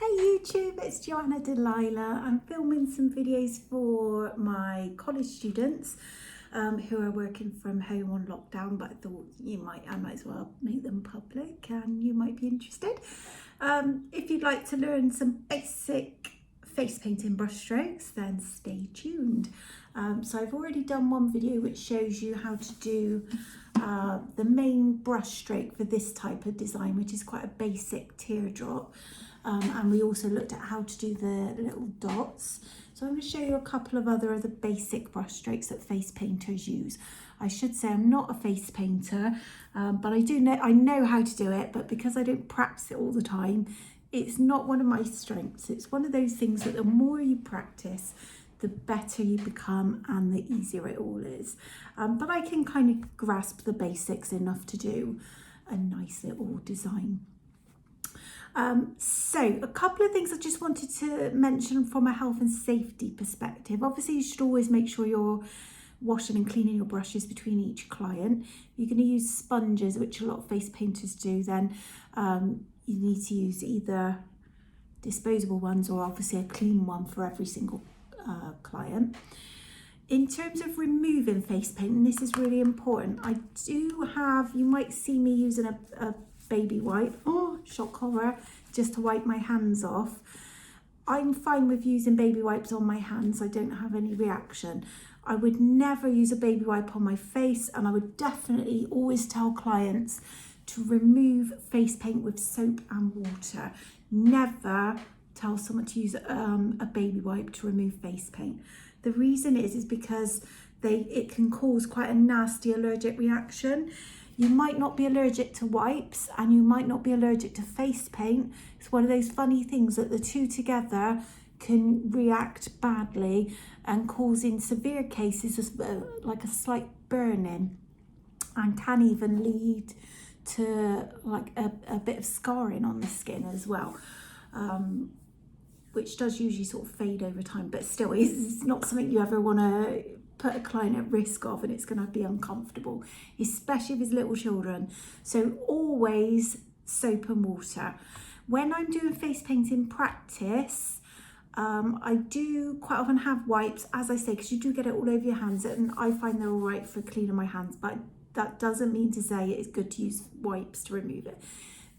Hey YouTube, it's Joanna Delilah. I'm filming some videos for my college students who are working from home on lockdown, but I thought I might as well make them public and you might be interested. If you'd like to learn some basic face painting brush strokes, then stay tuned. So I've already done one video which shows you how to do the main brush stroke for this type of design, which is quite a basic teardrop. And we also looked at how to do the little dots. So I'm going to show you a couple of other basic brush strokes that face painters use. I should say I'm not a face painter, but I know how to do it, but because I don't practice it all the time, it's not one of my strengths. It's one of those things that the more you practice, the better you become and the easier it all is. But I can kind of grasp the basics enough to do a nice little design. So a couple of things I just wanted to mention from a health and safety perspective. Obviously you should always make sure you're washing and cleaning your brushes between each client. You're going to use sponges, which a lot of face painters do, then you need to use either disposable ones or obviously a clean one for every single client. In terms of removing face paint, and this is really important, you might see me using a baby wipe, shock horror, just to wipe my hands off. I'm fine with using baby wipes on my hands. I don't have any reaction. I would never use a baby wipe on my face, and I would definitely always tell clients to remove face paint with soap and water. Never tell someone to use a baby wipe to remove face paint. The reason is because it can cause quite a nasty allergic reaction. You might not be allergic to wipes and you might not be allergic to face paint. It's one of those funny things that the two together can react badly and cause, in severe cases, like a slight burning, and can even lead to like a bit of scarring on the skin as well, which does usually sort of fade over time, but still it's not something you ever want to put a client at risk of, and it's going to be uncomfortable, especially if it's little children. So always soap and water. When I'm doing face painting practice, I do quite often have wipes, as I say, because you do get it all over your hands, and I find they're all right for cleaning my hands, but that doesn't mean to say it's good to use wipes to remove it.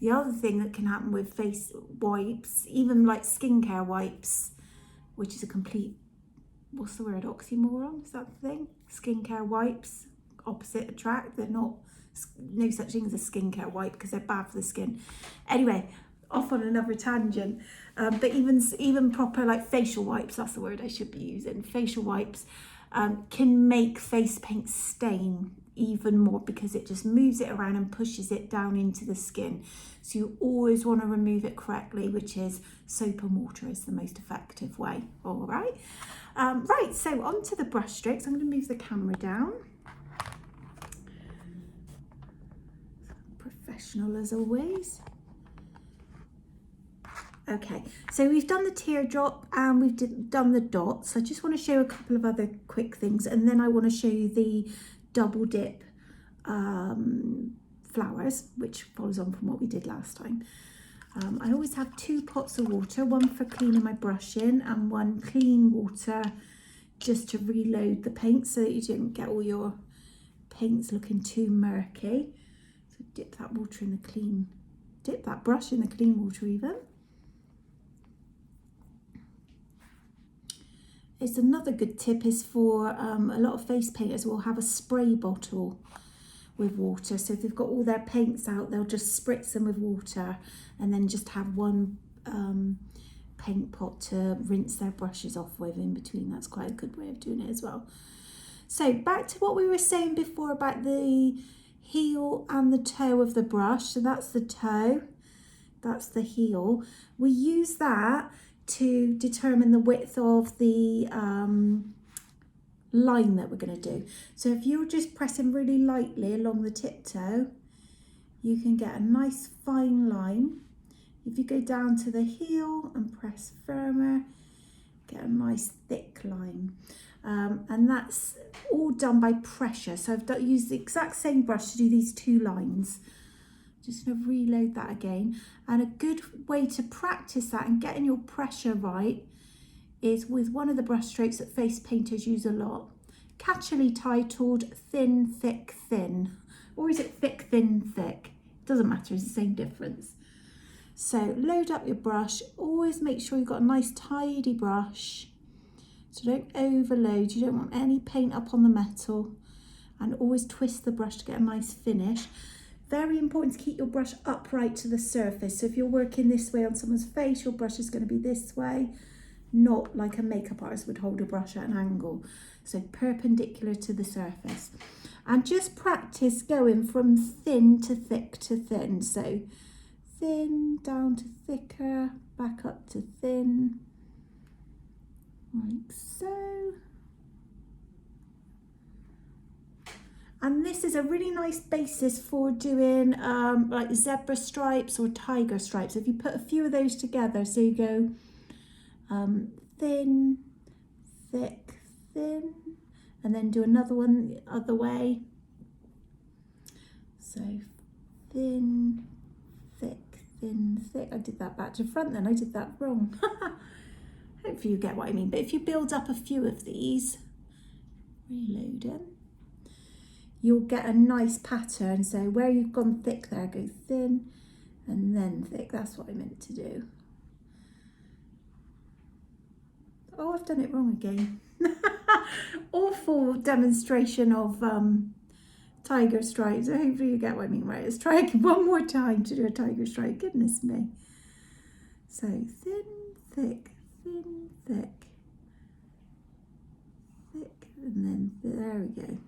The other thing that can happen with face wipes, even like skincare wipes, which is a complete, what's the word, oxymoron, is that the thing? Skincare wipes, opposite attract. They're not, no such thing as a skincare wipe because they're bad for the skin. Anyway, off on another tangent. But even proper like facial wipes, that's the word I should be using. Facial wipes can make face paint stain even more because it just moves it around and pushes it down into the skin. So you always want to remove it correctly, which is soap and water is the most effective way. All right. Right, so onto the brush strokes. I'm going to move the camera down. Professional as always. Okay, so we've done the teardrop and we've done the dots. I just want to show a couple of other quick things, and then I want to show you the double dip flowers, which follows on from what we did last time. I always have 2 pots of water, one for cleaning my brush in and one clean water just to reload the paint so that you don't get all your paints looking too murky. So dip that brush in the clean water even. It's another good tip is for a lot of face painters will have a spray bottle with water. So if they've got all their paints out, they'll just spritz them with water and then just have one paint pot to rinse their brushes off with in between. That's quite a good way of doing it as well. So back to what we were saying before about the heel and the toe of the brush. So that's the toe, that's the heel. We use that to determine the width of the line that we're going to do. So if you're just pressing really lightly along the tiptoe, you can get a nice fine line. If you go down to the heel and press firmer, get a nice thick line. And that's all done by pressure. So I've used the exact same brush to do these 2 lines. Just going to reload that again. And a good way to practice that and getting your pressure right is with one of the brush strokes that face painters use a lot. Catchily titled Thin, Thick, Thin. Or is it thick, thin, thick? Doesn't matter, it's the same difference. So load up your brush. Always make sure you've got a nice tidy brush. So don't overload. You don't want any paint up on the metal. And always twist the brush to get a nice finish. Very important to keep your brush upright to the surface. So if you're working this way on someone's face, your brush is going to be this way, not like a makeup artist would hold a brush at an angle. So perpendicular to the surface. And just practice going from thin to thick to thin. So thin down to thicker, back up to thin, like so. And this is a really nice basis for doing like zebra stripes or tiger stripes. If you put a few of those together, so you go thin, thick, thin, and then do another one the other way. So thin, thick, thin, thick. I did that back to front then, I did that wrong. Hopefully you get what I mean. But if you build up a few of these, reload them, you'll get a nice pattern. So where you've gone thick there, go thin and then thick. That's what I meant to do. Oh, I've done it wrong again. Awful demonstration of tiger stripes. Hopefully you get what I mean. Right, let's try again one more time to do a tiger stripe. Goodness me. So thin, thick, thin, thick, thick, and then there we go.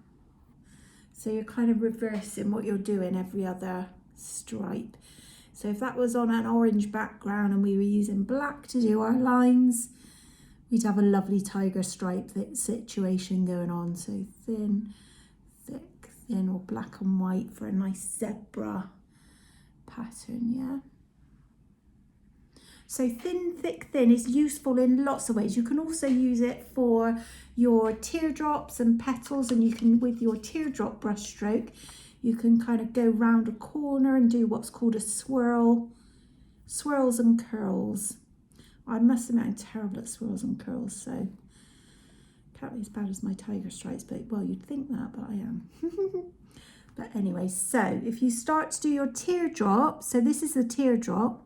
So you're kind of reversing what you're doing every other stripe. So if that was on an orange background and we were using black to do our lines, we'd have a lovely tiger stripe situation going on. So thin, thick, thin, or black and white for a nice zebra pattern, yeah? So thin, thick, thin is useful in lots of ways. You can also use it for your teardrops and petals, and you can, with your teardrop brush stroke, you can kind of go round a corner and do what's called a swirl, swirls and curls. I must admit I'm terrible at swirls and curls, so can't be as bad as my tiger stripes, but well, you'd think that, but I am. But anyway, so if you start to do your teardrop, so this is the teardrop,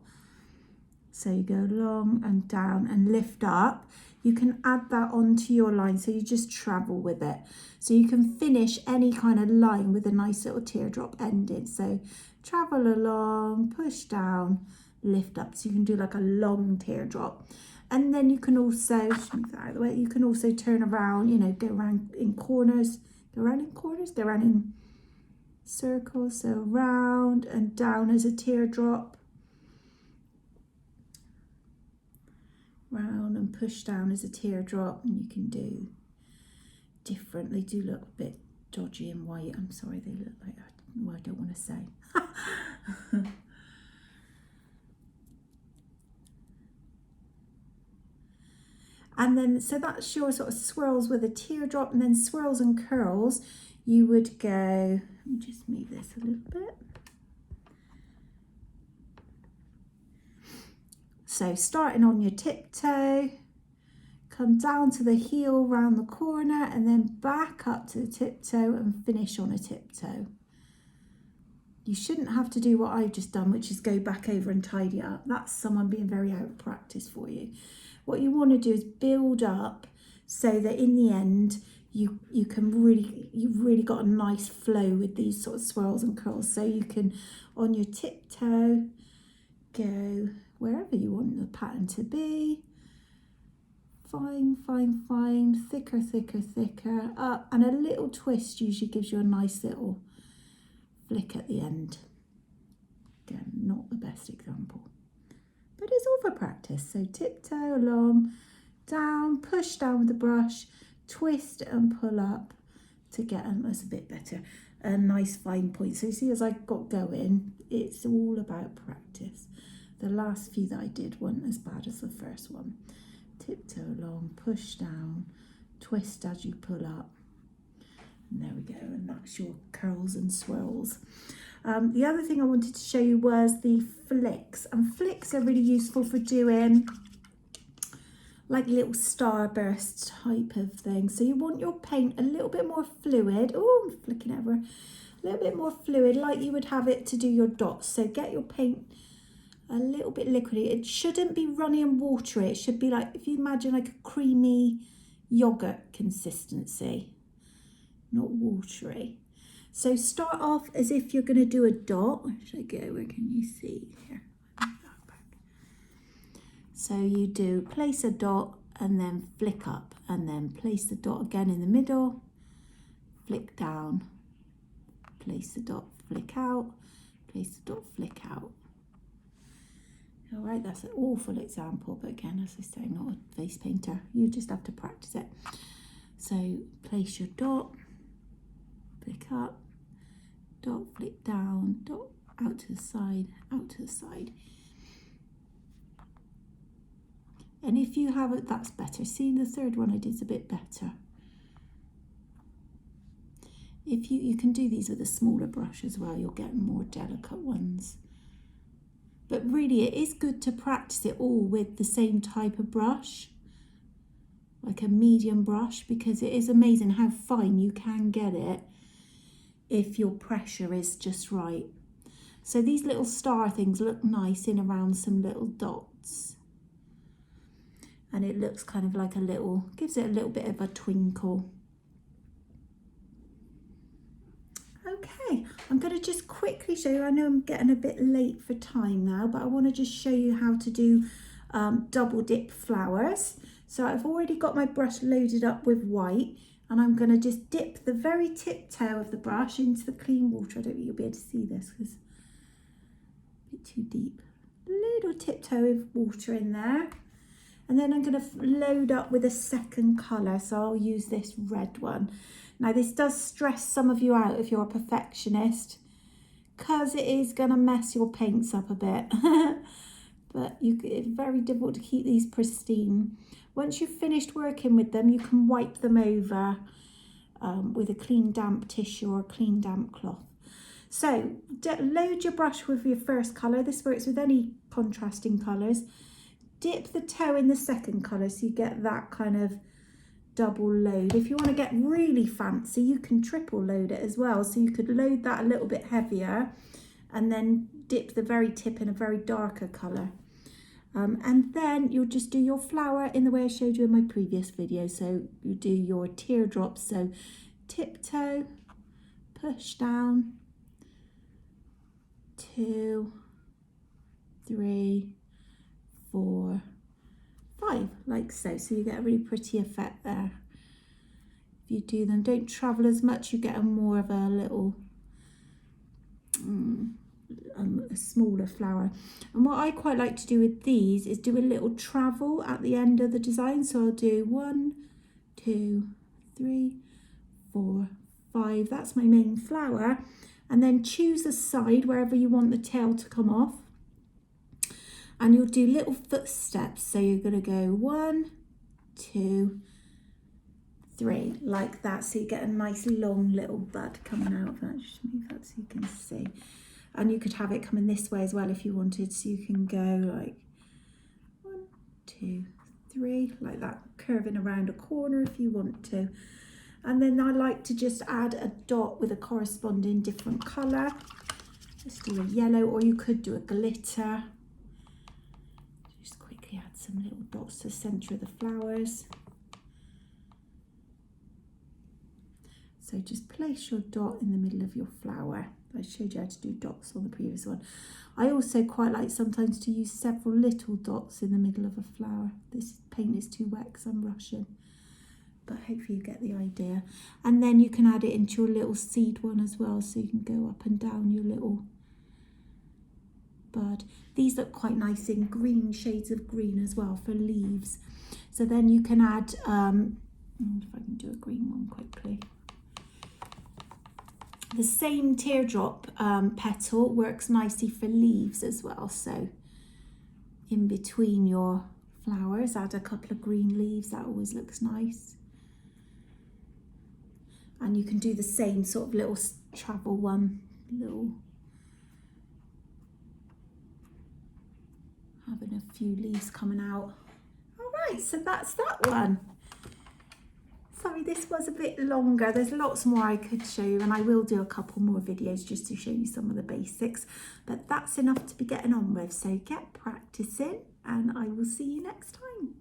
so you go along and down and lift up, you can add that onto your line, so you just travel with it. So you can finish any kind of line with a nice little teardrop ending. So travel along, push down, lift up, so you can do like a long teardrop. And then you can also, just move that out of the way, you can also turn around, you know, go around in corners, go around in circles, so round and down as a teardrop, round and push down as a teardrop. And you can do different, they do look a bit dodgy and white, I'm sorry, they look like, well, I don't want to say. And then, so that's your sort of swirls with a teardrop, and then swirls and curls, you would go, let me just move this a little bit. So starting on your tiptoe, come down to the heel round the corner, and then back up to the tiptoe and finish on a tiptoe. You shouldn't have to do what I've just done, which is go back over and tidy up. That's someone being very out of practice for you. What you want to do is build up so that in the end you've really got a nice flow with these sort of swirls and curls. So you can, on your tiptoe, go wherever you want the pattern to be. Fine, fine, fine, thicker, thicker, thicker, up, and a little twist usually gives you a nice little flick at the end. Again, not the best example, but it's all for practice. So tiptoe along, down, push down with the brush, twist and pull up to get, and that's a bit better, a nice fine point. So you see, as I got going, it's all about practice. The last few that I did weren't as bad as the first one. Tiptoe along, push down, twist as you pull up. And there we go, and that's your curls and swirls. The other thing I wanted to show you was the flicks, and flicks are really useful for doing like little starburst type of thing. So you want your paint a little bit more fluid. Oh, I'm flicking over. A little bit more fluid, like you would have it to do your dots. So get your paint a little bit liquidy. It shouldn't be runny and watery. It should be like, if you imagine like a creamy yogurt consistency, not watery. So start off as if you're going to do a dot. Where should I go? Where can you see? Here. So you do place a dot and then flick up, and then place the dot again in the middle, flick down, place the dot, flick out, place the dot, flick out. All right, that's an awful example, but again, as I say, I'm not a face painter. You just have to practice it. So place your dot, flick up, dot, flick down, dot, out to the side, out to the side. And if you have it, that's better. See, the third one I did is a bit better. If you can do these with a smaller brush as well, you'll get more delicate ones. But really, it is good to practice it all with the same type of brush, like a medium brush, because it is amazing how fine you can get it if your pressure is just right. So these little star things look nice in around some little dots. And it looks kind of like a little, gives it a little bit of a twinkle. Okay, I'm going to just quickly show you, I know I'm getting a bit late for time now, but I want to just show you how to do double dip flowers. So I've already got my brush loaded up with white, and I'm going to just dip the very tiptoe of the brush into the clean water. I don't think you'll be able to see this because it's a bit too deep. Little tiptoe of water in there. And then I'm going to load up with a second colour, so I'll use this red one. Now this does stress some of you out if you're a perfectionist, because it is going to mess your paints up a bit. But it's very difficult to keep these pristine. Once you've finished working with them, you can wipe them over with a clean damp tissue or a clean damp cloth. So load your brush with your first colour. This works with any contrasting colours. Dip the toe in the second colour so you get that kind of double load. If you want to get really fancy, you can triple load it as well. So you could load that a little bit heavier and then dip the very tip in a very darker colour. And then you'll just do your flower in the way I showed you in my previous video. So you do your teardrops. So tiptoe, push down, 2, 3, 4, 5, like so. So you get a really pretty effect there. If you do them, don't travel as much, you get a more of a little a smaller flower. And what I quite like to do with these is do a little travel at the end of the design. So I'll do 1, 2, 3, 4, 5. That's my main flower. And then choose a side wherever you want the tail to come off. And you'll do little footsteps. So you're going to go 1, 2, 3, like that. So you get a nice long little bud coming out of that. Just move that so you can see. And you could have it coming this way as well if you wanted. So you can go like 1, 2, 3, like that, curving around a corner if you want to. And then I like to just add a dot with a corresponding different colour. Just do a yellow, or you could do a glitter. Just quickly add some little dots to the centre of the flowers. So just place your dot in the middle of your flower. I showed you how to do dots on the previous one. I also quite like sometimes to use several little dots in the middle of a flower. This paint is too wet because I'm rushing, but hopefully you get the idea. And then you can add it into your little seed one as well, so you can go up and down your little bud. These look quite nice in green, shades of green as well for leaves. So then you can add, if I can do a green one quickly. The same teardrop petal works nicely for leaves as well. So in between your flowers, add a couple of green leaves. That always looks nice. And you can do the same sort of little travel one, little having a few leaves coming out. All right, so that's that one. Sorry, this was a bit longer. There's lots more I could show you, and I will do a couple more videos just to show you some of the basics, but that's enough to be getting on with. So get practicing, and I will see you next time.